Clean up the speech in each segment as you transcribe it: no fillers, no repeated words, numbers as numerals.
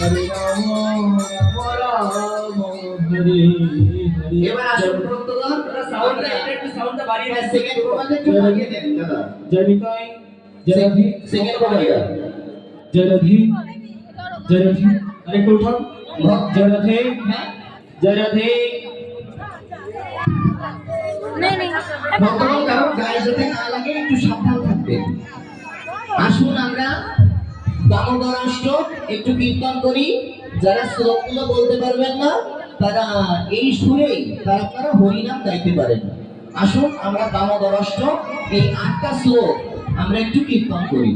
হরে রাম রাম হরে হরে। এবার আসুন ভক্তগণ, সাউন্ডটা একটু সাউন্ডটা বাড়িয়ে দেন। সেকেন্ড প্রমাণে একটু বাড়িয়ে দেন দাদা। জনিতাই জরধি সেকেন্ড প্রমাণে জরধি জরধি আরেকটু উঠাও জরধে জরধে। ভক্তগণ কারণ গায়ে যাতে না লাগে একটু সাবধান থাকবেন। আসুন আমরা দামোদর অষ্টক একটু কীর্তন করি। যারা শ্লোকগুলো বলতে পারবেন না তারা এই সুরেই আপনারা হরিনাম গাইতে পারেন। আসুন আমরা দামোদর অষ্টক এই 8টা শ্লোক আমরা একটু কীর্তন করি।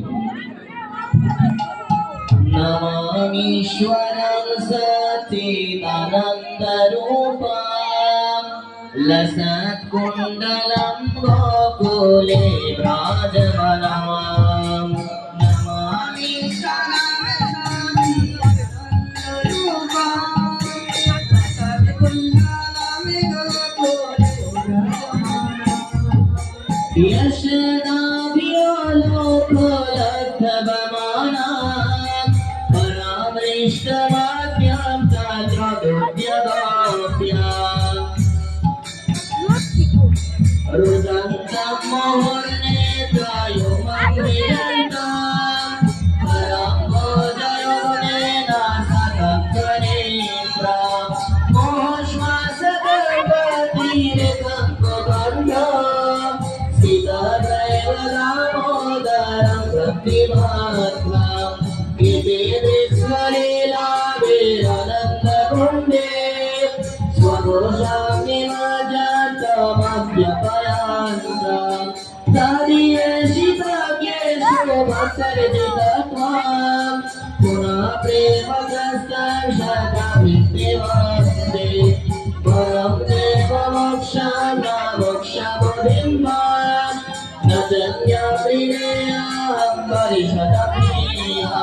নমামীশ্বরং সচ্চিদানন্দরূপং লসৎকুণ্ডলং গোকুলে বিরাজমানং। यशनाभियोलोकलब्धवमानां परामृष्टवाद्यां तद्रदुद्यदाप्याम् रुदन्तं मोहनेत्रायुमग्निदन्तां परम्भोजयोनेन सतत्वनेत्रां मोहश्वासगर्भतीर्गङ्गबन्धं सीतादैव दामोदरं भक्तिमात्रं गिरिधीश्वरीलाभिरनन्दकुण्डे स्वघोषां निमज्जन्तमभ्यपयान्तम् तदीयशितज्ञेषु भक्तर्जितत्वं पुनः प्रेमग्रस्तं शतभित्तिवन्दे परं देवमोक्षं न मोक्षमुदिं माम् न जन्यप्रियेयं परिषदप्रियः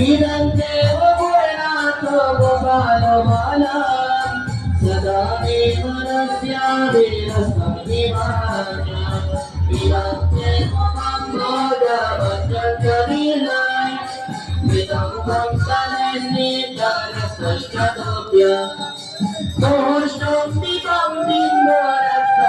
इदं देव पुरनाथो गोपालबालम् सदा मे मनस्याभिरस्तं निवासम् इदं देव मम भोगवज्रकलीलाय इदं वंशनिर्णीतरस्पष्टतोऽप्य मोष्णं दीपं बिम्बरस्य